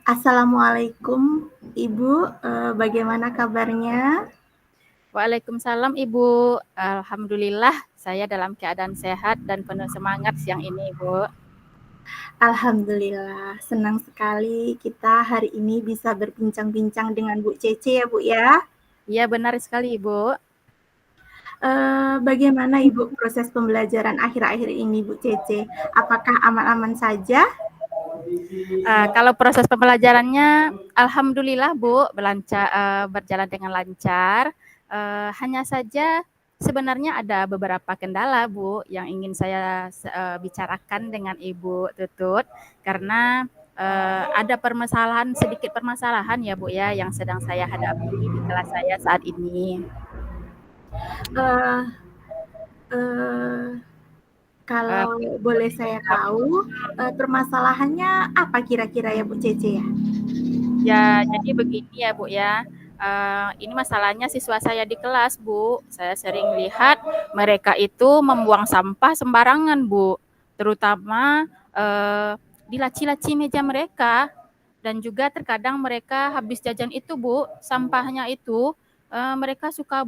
Assalamualaikum Ibu, bagaimana kabarnya? Waalaikumsalam Ibu. Alhamdulillah saya dalam keadaan sehat dan penuh semangat siang ini, Ibu. Alhamdulillah, senang sekali kita hari ini bisa berbincang-bincang dengan Bu Cece ya Bu ya. Iya benar sekali Ibu. Bagaimana Ibu proses pembelajaran akhir-akhir ini Bu Cece? Apakah aman-aman saja? Kalau proses pembelajarannya, alhamdulillah Bu, berjalan dengan lancar. Hanya saja sebenarnya ada beberapa kendala Bu yang ingin saya bicarakan dengan Ibu Tutut, karena ada sedikit permasalahan ya Bu ya yang sedang saya hadapi di kelas saya saat ini. Eh, eh, Eh, Kalau boleh saya tahu, permasalahannya apa kira-kira ya Bu Cece ya? Ya, jadi begini ya Bu ya. Ini masalahnya siswa saya di kelas Bu. Saya sering lihat mereka itu membuang sampah sembarangan Bu. Terutama di laci-laci meja mereka. Dan juga terkadang mereka habis jajan itu Bu, sampahnya itu mereka suka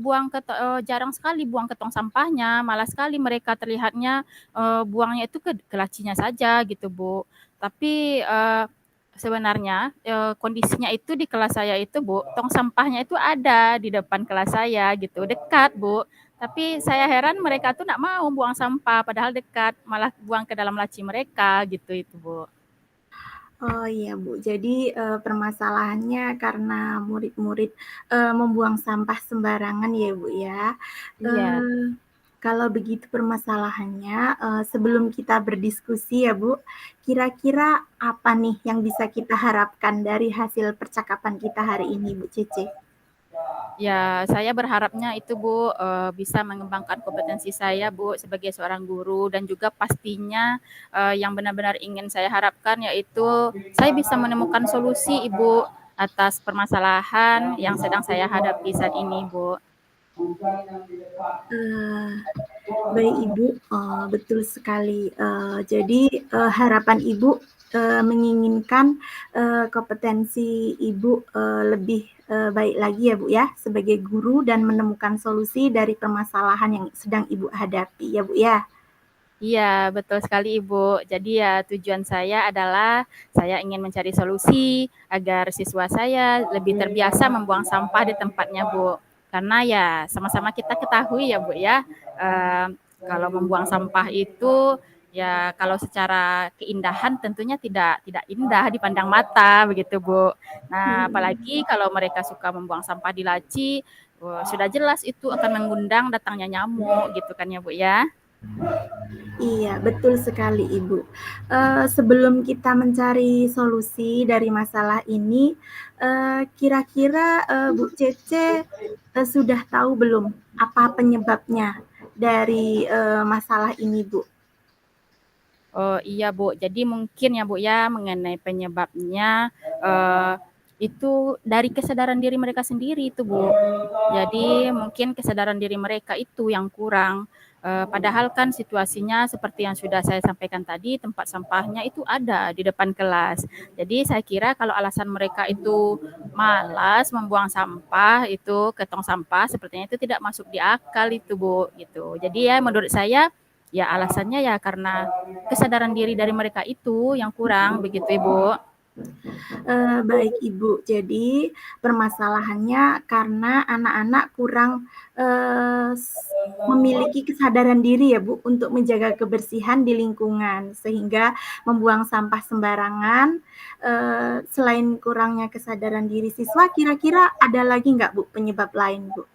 jarang sekali buang ke tong sampahnya, malah sekali mereka terlihatnya buangnya itu ke lacinya saja gitu Bu. Tapi sebenarnya kondisinya itu di kelas saya itu Bu, tong sampahnya itu ada di depan kelas saya gitu, dekat Bu. Tapi saya heran mereka tuh nggak mau buang sampah, padahal dekat, malah buang ke dalam laci mereka gitu itu Bu. Oh iya Bu, jadi permasalahannya karena murid-murid membuang sampah sembarangan ya Bu ya. Iya. Eee, Kalau begitu permasalahannya, sebelum kita berdiskusi ya Bu, kira-kira apa nih yang bisa kita harapkan dari hasil percakapan kita hari ini Bu Cece? Ya, saya berharapnya itu Bu, bisa mengembangkan kompetensi saya Bu sebagai seorang guru dan juga pastinya yang benar-benar ingin saya harapkan yaitu saya bisa menemukan solusi Ibu atas permasalahan yang sedang saya hadapi saat ini Bu. Eee Baik Ibu, betul sekali. Jadi, harapan Ibu, menginginkan, kompetensi Ibu, lebih, baik lagi ya Bu ya, sebagai guru dan menemukan solusi dari permasalahan yang sedang Ibu hadapi ya Bu ya? Iya, betul sekali Ibu. Jadi ya tujuan saya adalah saya ingin mencari solusi agar siswa saya lebih terbiasa membuang sampah di tempatnya, Bu. Karena ya sama-sama kita ketahui ya, Bu ya, kalau membuang sampah itu ya kalau secara keindahan tentunya tidak tidak indah dipandang mata begitu, Bu. Nah, Mhm. apalagi kalau mereka suka membuang sampah di laci, sudah jelas itu akan mengundang datangnya nyamuk gitu kan ya, Bu ya. Iya, betul sekali Ibu. Sebelum kita mencari solusi dari masalah ini, kira-kira, Bu Cece, sudah tahu belum apa penyebabnya dari, masalah ini, Bu? Oh iya Bu, jadi mungkin ya Bu ya mengenai penyebabnya eh, itu dari kesadaran diri mereka sendiri itu Bu. Jadi mungkin kesadaran diri mereka itu yang kurang. Padahal kan situasinya seperti yang sudah saya sampaikan tadi, tempat sampahnya itu ada di depan kelas. Jadi saya kira kalau alasan mereka itu malas membuang sampah itu ke tong sampah, sepertinya itu tidak masuk di akal itu Bu gitu. Jadi ya menurut saya ya alasannya ya karena kesadaran diri dari mereka itu yang kurang begitu Ibu. Baik Ibu, jadi permasalahannya karena anak-anak kurang, memiliki kesadaran diri ya Bu, untuk menjaga kebersihan di lingkungan, sehingga membuang sampah sembarangan. Selain kurangnya kesadaran diri siswa, kira-kira ada lagi nggak Bu, penyebab lain Bu?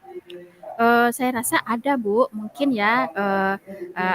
Saya rasa ada Bu, mungkin ya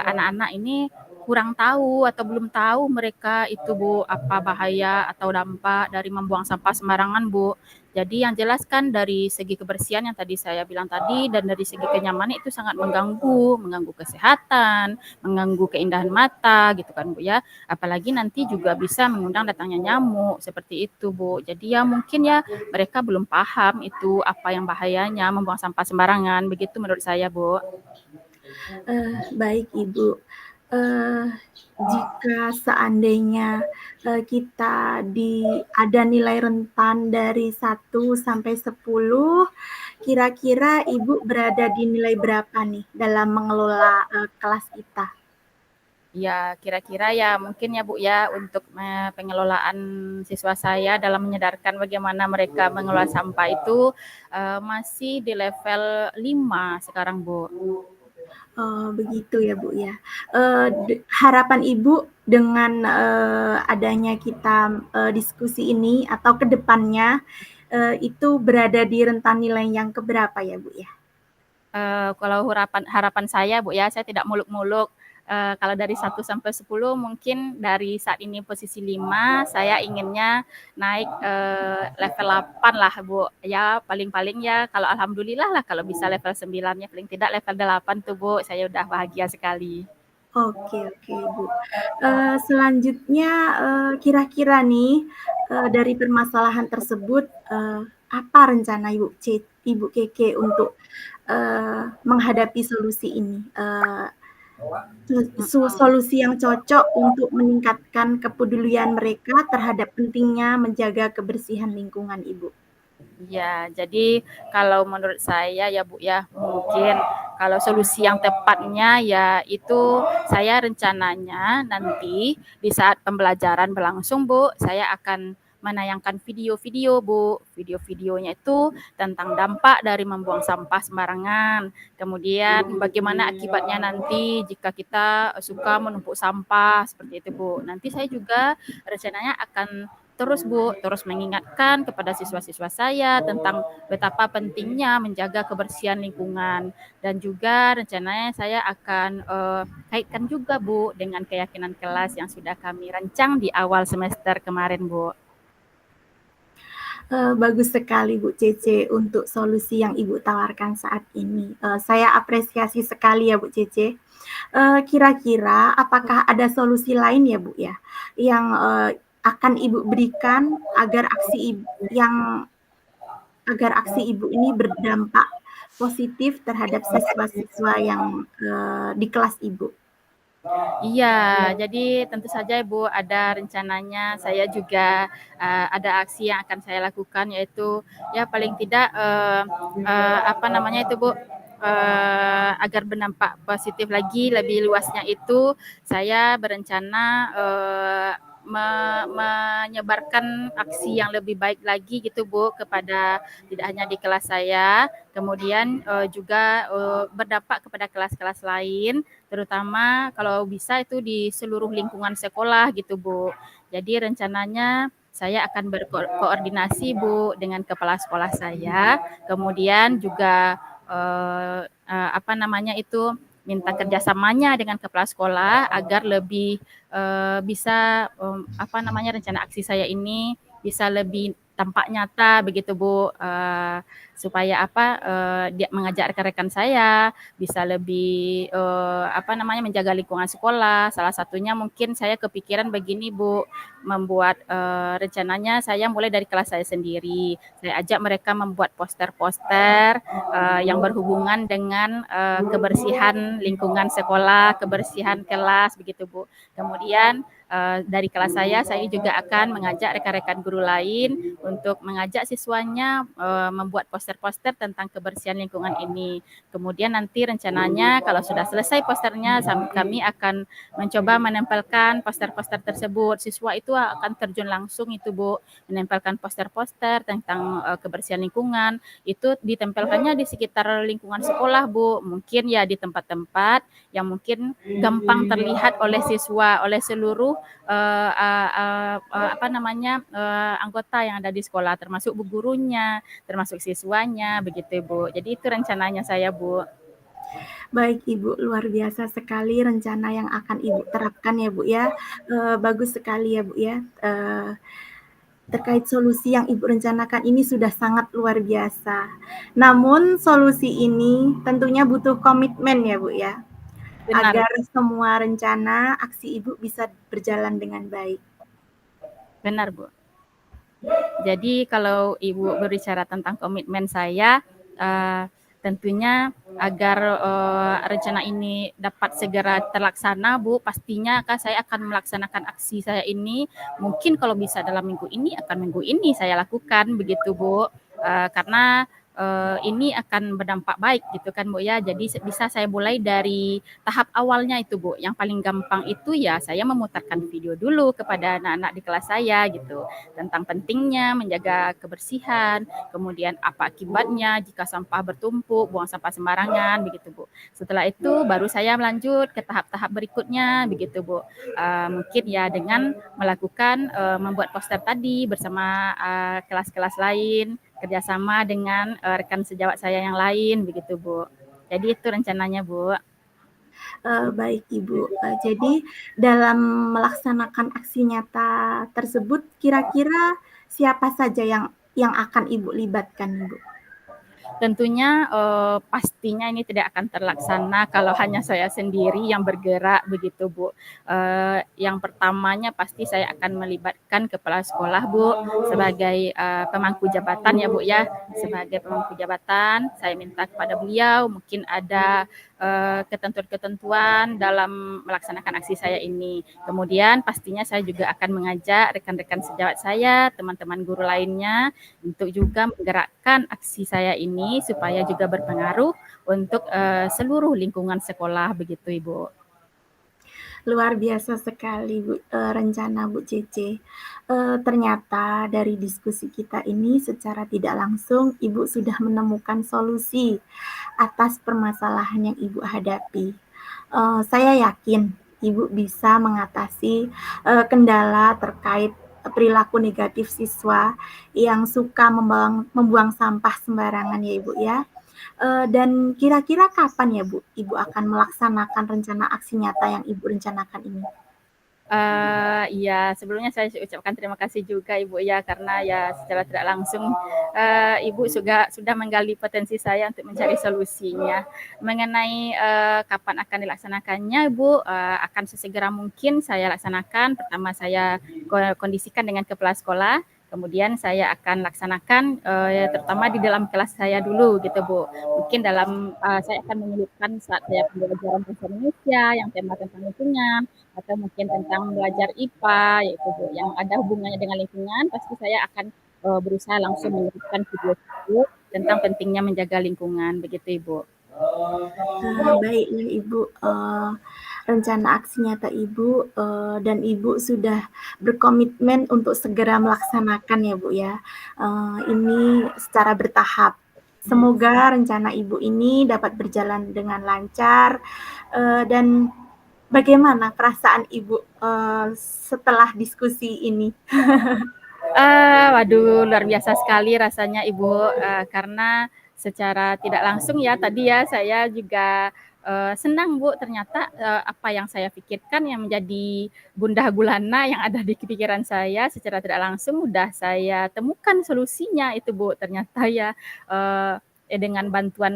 anak-anak ini kurang tahu atau belum tahu mereka itu Bu apa bahaya atau dampak dari membuang sampah sembarangan Bu. Jadi yang jelas kan dari segi kebersihan yang tadi saya bilang tadi dan dari segi kenyamanan itu sangat mengganggu kesehatan, mengganggu keindahan mata gitu kan Bu ya. Apalagi nanti juga bisa mengundang datangnya nyamuk seperti itu Bu. Jadi ya mungkin ya mereka belum paham itu apa yang bahayanya membuang sampah sembarangan begitu menurut saya Bu. Baik Ibu. Eee, jika seandainya, kita ada nilai rentan dari 1 sampai 10, kira-kira Ibu berada di nilai berapa nih dalam mengelola, kelas kita? Ya, kira-kira ya mungkin ya Bu ya untuk pengelolaan siswa saya dalam menyadarkan bagaimana mereka mengelola sampah itu masih di level 5 sekarang Bu. Oh, begitu ya, Bu, ya. Harapan Ibu dengan, adanya kita, diskusi ini atau ke depannya, itu berada di rentan nilai yang keberapa ya, Bu, ya? Kalau harapan harapan saya Bu ya, saya tidak muluk-muluk. Kalau dari 1 sampai 10 mungkin dari saat ini posisi 5, saya inginnya naik level 8 lah Bu. Ya paling-paling ya kalau alhamdulillah lah kalau bisa level 9 ya paling tidak level 8 tuh Bu, saya udah bahagia sekali. Oke oke, Bu. Selanjutnya, kira-kira nih, dari permasalahan tersebut, apa rencana Ibu Keke untuk, menghadapi solusi ini? Solusi yang cocok untuk meningkatkan kepedulian mereka terhadap pentingnya menjaga kebersihan lingkungan, Ibu. Ya, jadi kalau menurut saya ya Bu ya, mungkin kalau solusi yang tepatnya ya itu saya rencananya nanti di saat pembelajaran berlangsung Bu, saya akan menayangkan video-video Bu. Video-videonya itu tentang dampak dari membuang sampah sembarangan. Kemudian bagaimana akibatnya nanti jika kita suka menumpuk sampah seperti itu Bu. Nanti saya juga rencananya akan terus mengingatkan kepada siswa-siswa saya tentang betapa pentingnya menjaga kebersihan lingkungan dan juga rencananya saya akan kaitkan juga Bu dengan keyakinan kelas yang sudah kami rancang di awal semester kemarin Bu. Bagus sekali Bu Cece untuk solusi yang Ibu tawarkan saat ini. Saya apresiasi sekali ya Bu Cece. Kira-kira apakah ada solusi lain ya Bu ya, yang, akan Ibu berikan agar aksi Ibu ini berdampak positif terhadap siswa-siswa yang, di kelas Ibu? Iya, jadi tentu saja Ibu ada rencananya saya juga ada aksi yang akan saya lakukan yaitu ya paling tidak apa namanya itu Bu agar berdampak positif lagi lebih luasnya itu saya berencana menyebarkan aksi yang lebih baik lagi gitu Bu kepada tidak hanya di kelas saya, kemudian juga berdampak kepada kelas-kelas lain terutama kalau bisa itu di seluruh lingkungan sekolah gitu Bu. Jadi rencananya saya akan berkoordinasi Bu dengan kepala sekolah saya, kemudian juga apa namanya itu minta kerjasamanya dengan kepala sekolah agar lebih bisa apa namanya rencana aksi saya ini bisa lebih tampak nyata begitu Bu supaya apa dia mengajak rekan-rekan saya bisa lebih apa namanya menjaga lingkungan sekolah. Salah satunya mungkin saya kepikiran begini Bu, membuat rencananya saya mulai dari kelas saya sendiri. Saya ajak mereka membuat poster-poster yang berhubungan dengan kebersihan lingkungan sekolah, kebersihan kelas begitu Bu. Kemudian dari kelas saya juga akan mengajak rekan-rekan guru lain untuk mengajak siswanya membuat poster-poster tentang kebersihan lingkungan ini. Kemudian nanti rencananya kalau sudah selesai posternya, kami akan mencoba menempelkan poster-poster tersebut. Siswa itu akan terjun langsung itu Bu, menempelkan poster-poster tentang kebersihan lingkungan. Itu ditempelkannya di sekitar lingkungan sekolah Bu. Mungkin ya di tempat-tempat yang mungkin gampang terlihat oleh siswa, oleh seluruh apa namanya anggota yang ada di sekolah, termasuk bu gurunya, termasuk siswanya, begitu Bu. Jadi itu rencananya saya Bu. Baik Ibu, luar biasa sekali rencana yang akan Ibu terapkan ya Bu ya. Bagus sekali ya Bu ya. Terkait solusi yang Ibu rencanakan ini sudah sangat luar biasa. Namun solusi ini tentunya butuh komitmen ya Bu ya, Benar, agar semua rencana aksi Ibu bisa berjalan dengan baik. benar Bu. Jadi kalau Ibu berbicara tentang komitmen saya, Tentunya agar rencana ini dapat segera terlaksana, Bu, pastinya saya akan melaksanakan aksi saya ini. Mungkin kalau bisa dalam minggu ini, akan minggu ini saya lakukan, begitu, Bu. Karena ini akan berdampak baik gitu kan, Bu ya. Jadi bisa saya mulai dari tahap awalnya itu, Bu. Yang paling gampang itu ya saya memutarkan video dulu kepada anak-anak di kelas saya gitu tentang pentingnya menjaga kebersihan, kemudian apa akibatnya jika sampah bertumpuk, buang sampah sembarangan begitu, Bu. Setelah itu baru saya melanjut ke tahap-tahap berikutnya begitu, Bu. Mungkin ya dengan melakukan membuat poster tadi bersama kelas-kelas lain, kerjasama dengan rekan sejawat saya yang lain begitu, Bu. Jadi itu rencananya, Bu. Baik Ibu, jadi dalam melaksanakan aksi nyata tersebut kira-kira siapa saja yang akan Ibu libatkan, Ibu? Tentunya pastinya ini tidak akan terlaksana kalau hanya saya sendiri yang bergerak begitu, Bu. Yang pertamanya pasti saya akan melibatkan kepala sekolah, Bu, sebagai pemangku jabatan ya, Bu ya. Sebagai pemangku jabatan, saya minta kepada beliau mungkin ada ketentuan-ketentuan dalam melaksanakan aksi saya ini. Kemudian pastinya saya juga akan mengajak rekan-rekan sejawat saya, teman-teman guru lainnya untuk juga menggerakkan aksi saya ini supaya juga berpengaruh untuk seluruh lingkungan sekolah begitu, Ibu. Luar biasa sekali Bu, rencana Bu Cece. Ternyata dari diskusi kita ini secara tidak langsung Ibu sudah menemukan solusi atas permasalahan yang Ibu hadapi. Saya yakin Ibu bisa mengatasi kendala terkait perilaku negatif siswa yang suka membuang sampah sembarangan ya Ibu ya. Dan kira-kira kapan ya Bu, Ibu akan melaksanakan rencana aksi nyata yang Ibu rencanakan ini? Iya, sebelumnya saya ucapkan terima kasih juga Ibu ya, karena ya secara tidak langsung Ibu sudah menggali potensi saya untuk mencari solusinya. Mengenai kapan akan dilaksanakannya, Ibu akan sesegera mungkin saya laksanakan. Pertama saya kondisikan dengan kepala sekolah. Kemudian saya akan laksanakan terutama di dalam kelas saya dulu gitu, Bu. Mungkin dalam saya akan menyelipkan saat saya pembelajaran bahasa Indonesia yang tema tentang lingkungan, atau mungkin tentang belajar IPA yaitu Bu, yang ada hubungannya dengan lingkungan, pasti saya akan berusaha langsung menyelipkan video tentang pentingnya menjaga lingkungan begitu, Ibu. Baiklah Ibu, rencana aksi nyata Ibu, dan Ibu sudah berkomitmen untuk segera melaksanakan ya Bu ya, ini secara bertahap. Semoga rencana Ibu ini dapat berjalan dengan lancar, dan bagaimana perasaan Ibu, setelah diskusi ini? Waduh, luar biasa sekali rasanya Ibu, karena secara tidak langsung ya tadi ya saya juga senang Bu, ternyata apa yang saya pikirkan yang menjadi gundah gulana yang ada di pikiran saya secara tidak langsung udah saya temukan solusinya itu Bu. Ternyata ya dengan bantuan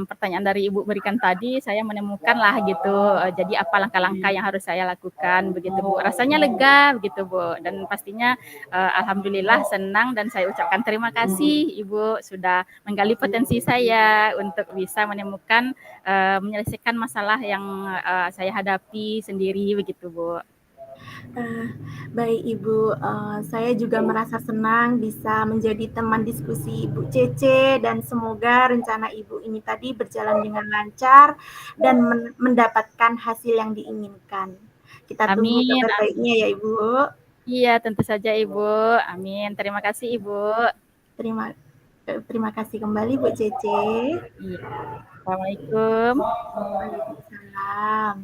pertanyaan dari Ibu berikan tadi saya menemukan lah gitu. Jadi apa langkah-langkah yang harus saya lakukan begitu Bu. Rasanya lega begitu Bu, dan pastinya alhamdulillah senang dan saya ucapkan terima kasih Ibu sudah menggali potensi saya untuk bisa menemukan menyelesaikan masalah yang saya hadapi sendiri begitu Bu. Baik Ibu, saya juga merasa senang bisa menjadi teman diskusi Ibu Cece dan semoga rencana Ibu ini tadi berjalan dengan lancar dan mendapatkan hasil yang diinginkan. Kita tunggu Amin, kabar amin. baiknya ya Ibu. Iya, tentu saja Ibu. Amin. Terima kasih Ibu. Terima terima kasih kembali Bu Cece. Iya. Assalamualaikum. Waalaikumsalam.